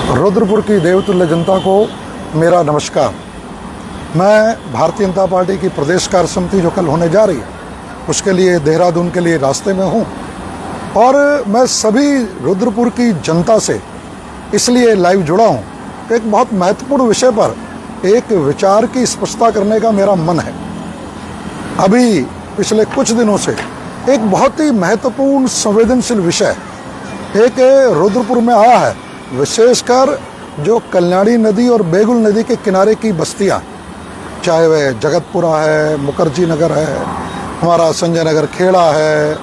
रुद्रपुर की देवतुल्य जनता को मेरा नमस्कार। मैं भारतीय जनता पार्टी की प्रदेश कार्य समिति जो कल होने जा रही है उसके लिए देहरादून के लिए रास्ते में हूँ और मैं सभी रुद्रपुर की जनता से इसलिए लाइव जुड़ा हूँ कि एक बहुत महत्वपूर्ण विषय पर एक विचार की स्पष्टता करने का मेरा मन है। अभी पिछले कुछ दिनों से एक बहुत ही महत्वपूर्ण संवेदनशील विषय एक रुद्रपुर में आया है, विशेषकर जो कल्याणी नदी और बेगुल नदी के किनारे की बस्तियां, चाहे वह जगतपुरा है, मुखर्जी नगर है, हमारा संजय नगर खेड़ा है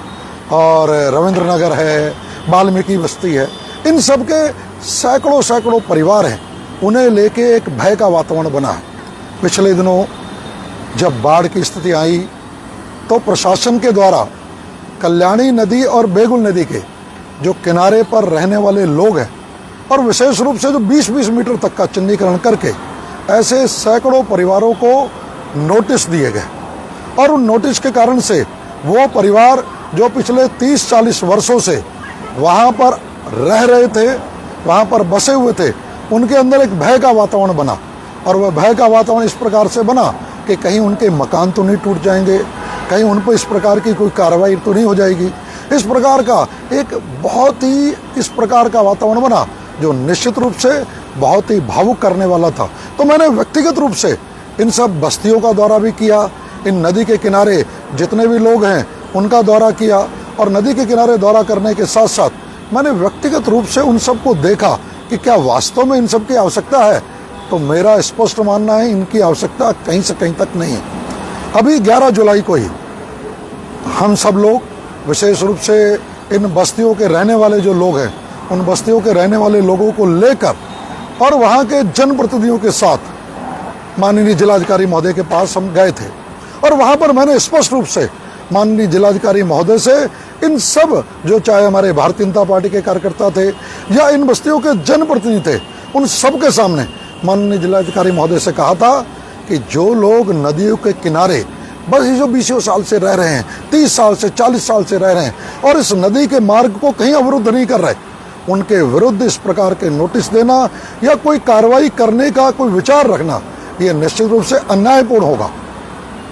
और रविंद्र नगर है, वाल्मीकि बस्ती है, इन सब के सैकड़ों सैकड़ों परिवार हैं। उन्हें लेके एक भय का वातावरण बना है। पिछले दिनों जब बाढ़ की स्थिति आई तो प्रशासन के द्वारा कल्याणी नदी और बेगुल नदी के जो किनारे पर रहने वाले लोग हैं और विशेष रूप से जो 20-20 मीटर तक का चिन्हीकरण करके ऐसे सैकड़ों परिवारों को नोटिस दिए गए और उन नोटिस के कारण से वो परिवार जो पिछले 30-40 वर्षों से वहाँ पर रह रहे थे, वहाँ पर बसे हुए थे, उनके अंदर एक भय का वातावरण बना। और वह भय का वातावरण इस प्रकार से बना कि कहीं उनके मकान तो नहीं टूट जाएंगे, कहीं उन पर इस प्रकार की कोई कार्रवाई तो नहीं हो जाएगी। इस प्रकार का एक बहुत ही इस प्रकार का वातावरण बना जो निश्चित रूप से बहुत ही भावुक करने वाला था। तो मैंने व्यक्तिगत रूप से इन सब बस्तियों का दौरा भी किया, इन नदी के किनारे जितने भी लोग हैं उनका दौरा किया और नदी के किनारे दौरा करने के साथ साथ मैंने व्यक्तिगत रूप से उन सबको देखा कि क्या वास्तव में इन सब की आवश्यकता है। तो मेरा स्पष्ट मानना है इनकी आवश्यकता कहीं से कहीं तक नहीं है। अभी 11 जुलाई को ही हम सब लोग विशेष रूप से इन बस्तियों के रहने वाले जो लोग हैं, उन बस्तियों के रहने वाले लोगों को लेकर और वहाँ के जनप्रतिनिधियों के साथ माननीय जिलाधिकारी महोदय के पास हम गए थे और वहाँ पर मैंने स्पष्ट रूप से माननीय जिलाधिकारी महोदय से इन सब जो चाहे हमारे भारतीय जनता पार्टी के कार्यकर्ता थे या इन बस्तियों के जनप्रतिनिधि थे, उन सब के सामने माननीय जिलाधिकारी महोदय से कहा था कि जो लोग नदियों के किनारे बस ये जो 20 साल से रह रहे हैं, 30 साल से 40 साल से रह रहे हैं और इस नदी के मार्ग को कहीं अवरुद्ध नहीं कर रहे, उनके विरुद्ध इस प्रकार के नोटिस देना या कोई कार्रवाई करने का कोई विचार रखना ये निश्चित रूप से अन्यायपूर्ण होगा।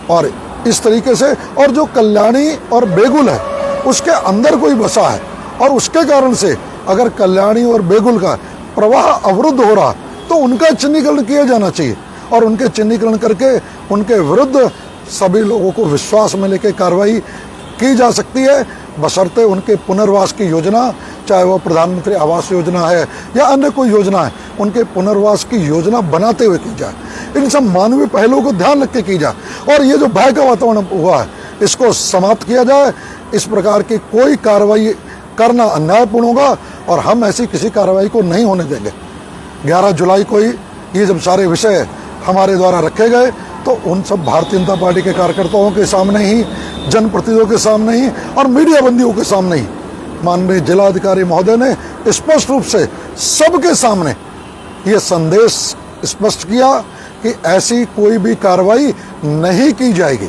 और इस तरीके से और जो कल्याणी और बेगुल है उसके अंदर कोई बसा है और उसके कारण से अगर कल्याणी और बेगुल का प्रवाह अवरुद्ध हो रहा तो उनका चिन्हीकरण किया जाना चाहिए और उनके चिन्हीकरण करके उनके विरुद्ध सभी लोगों को विश्वास में लेकर कार्रवाई की जा सकती है, बशर्ते उनके पुनर्वास की योजना, चाहे वह प्रधानमंत्री आवास योजना है या अन्य कोई योजना है, उनके पुनर्वास की योजना बनाते हुए की जाए। इन सब मानवीय पहलुओं को ध्यान रख के की जाए और ये जो भय का वातावरण हुआ है इसको समाप्त किया जाए। इस प्रकार की कोई कार्रवाई करना अन्यायपूर्ण होगा और हम ऐसी किसी कार्रवाई को नहीं होने देंगे। 11 जुलाई को ही ये जब सारे विषय हमारे द्वारा रखे गए तो उन सब भारतीय जनता पार्टी के कार्यकर्ताओं के सामने ही, जनप्रतिनिधियों के सामने ही और मीडिया बंदियों के सामने ही माननीय जिलाधिकारी महोदय ने स्पष्ट रूप से सबके सामने ये संदेश स्पष्ट किया कि ऐसी कोई भी कार्रवाई नहीं की जाएगी,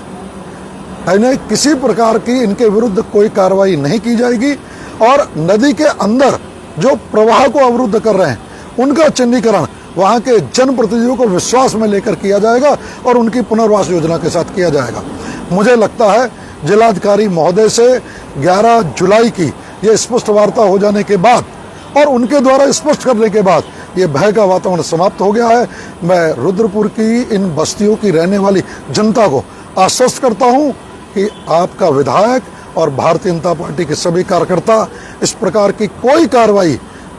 यानी किसी प्रकार की इनके विरुद्ध कोई कार्रवाई नहीं की जाएगी और नदी के अंदर जो प्रवाह को अवरुद्ध कर रहे हैं उनका चिन्हीकरण वहाँ के जनप्रतिनिधियों को विश्वास में लेकर किया जाएगा और उनकी पुनर्वास योजना के साथ किया जाएगा। मुझे लगता है जिलाधिकारी महोदय से 11 जुलाई की ये स्पष्ट वार्ता हो जाने के बाद और उनके द्वारा स्पष्ट करने के बाद ये भय का वातावरण समाप्त हो गया है। मैं रुद्रपुर की इन बस्तियों की रहने वाली जनता को आश्वस्त करता हूँ कि आपका विधायक और भारतीय जनता पार्टी के सभी कार्यकर्ता इस प्रकार की कोई कार्रवाई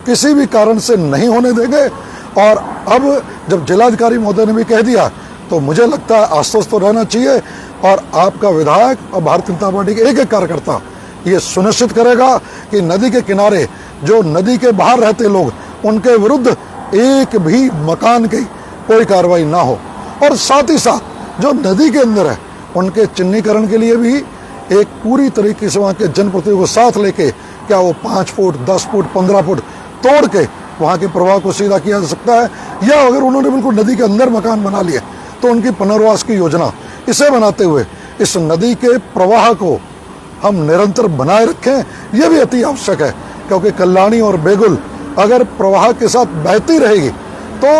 किसी भी कारण से नहीं होने देंगे। और अब जब जिलाधिकारी महोदय ने भी कह दिया तो मुझे लगता है आश्वस्त तो रहना चाहिए और आपका विधायक और भारतीय जनता पार्टी के एक एक कार्यकर्ता ये सुनिश्चित करेगा कि नदी के किनारे जो नदी के बाहर रहते लोग उनके विरुद्ध एक भी मकान की कोई कार्रवाई ना हो और साथ ही साथ जो नदी के अंदर है उनके चिन्हीकरण के लिए भी एक पूरी तरीके से वहाँ के जनप्रतिनिधियों को साथ लेके, क्या वो 5 फुट 10 फुट 15 फुट तोड़ के वहाँ के प्रवाह को सीधा किया जा सकता है या अगर उन्होंने बिल्कुल नदी के अंदर मकान बना लिए तो उनकी पुनर्वास की योजना इसे बनाते हुए इस नदी के प्रवाह को हम निरंतर बनाए रखें, यह भी अति आवश्यक है क्योंकि कल्याणी और बेगुल अगर प्रवाह के साथ बहती रहेगी तो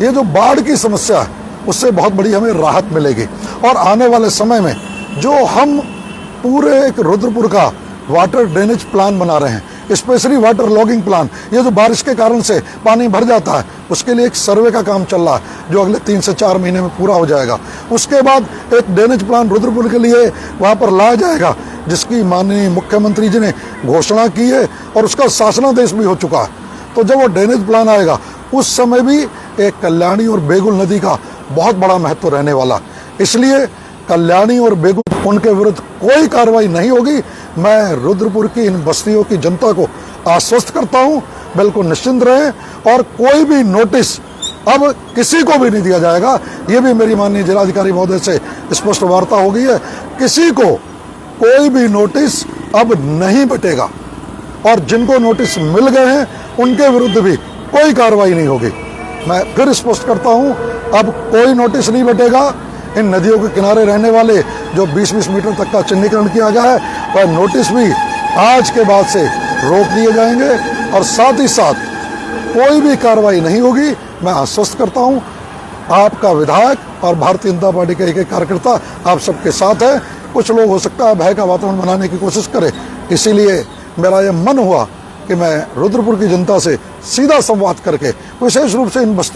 ये जो बाढ़ की समस्या है उससे बहुत बड़ी हमें राहत मिलेगी। और आने वाले समय में जो हम पूरे एक रुद्रपुर का वाटर ड्रेनेज प्लान बना रहे हैं, स्पेशली वाटर लॉगिंग प्लान, ये जो बारिश के कारण से पानी भर जाता है उसके लिए एक सर्वे का काम चल रहा है जो अगले 3 से 4 महीने में पूरा हो जाएगा। उसके बाद एक ड्रेनेज प्लान रुद्रपुर के लिए वहाँ पर लाया जाएगा जिसकी माननीय मुख्यमंत्री जी ने घोषणा की है और उसका शासनादेश भी हो चुका है। तो जब वो ड्रेनेज प्लान आएगा उस समय भी एक कल्याणी और बेगुल नदी का बहुत बड़ा महत्व रहने वाला, इसलिए कल्याणी और बेगुल उनके विरुद्ध कोई कार्रवाई नहीं होगी। मैं रुद्रपुर की इन बस्तियों की जनता को आश्वस्त करता हूं, बिल्कुल निश्चिंत रहें और कोई भी नोटिस अब किसी को भी नहीं दिया जाएगा। ये भी मेरी माननीय जिलाधिकारी महोदय से स्पष्ट वार्ता हो गई है, किसी को कोई भी नोटिस अब नहीं बटेगा और जिनको नोटिस मिल गए हैं उनके विरुद्ध भी कोई कार्रवाई नहीं होगी। मैं फिर स्पष्ट करता हूं, अब कोई नोटिस नहीं बटेगा। इन नदियों के किनारे रहने वाले जो 20-20 मीटर तक का चिन्हीकरण किया गया है वह नोटिस भी आज के बाद से रोक दिए जाएंगे और साथ ही साथ कोई भी कार्रवाई नहीं होगी। मैं आश्वस्त करता हूं, आपका विधायक और भारतीय जनता पार्टी के एक कार्यकर्ता आप सबके साथ है। कुछ लोग हो सकता है भय का वातावरण बनाने की कोशिश करें, इसीलिए मेरा यह मन हुआ कि मैं रुद्रपुर की जनता से सीधा संवाद करके विशेष रूप से इन बस्ती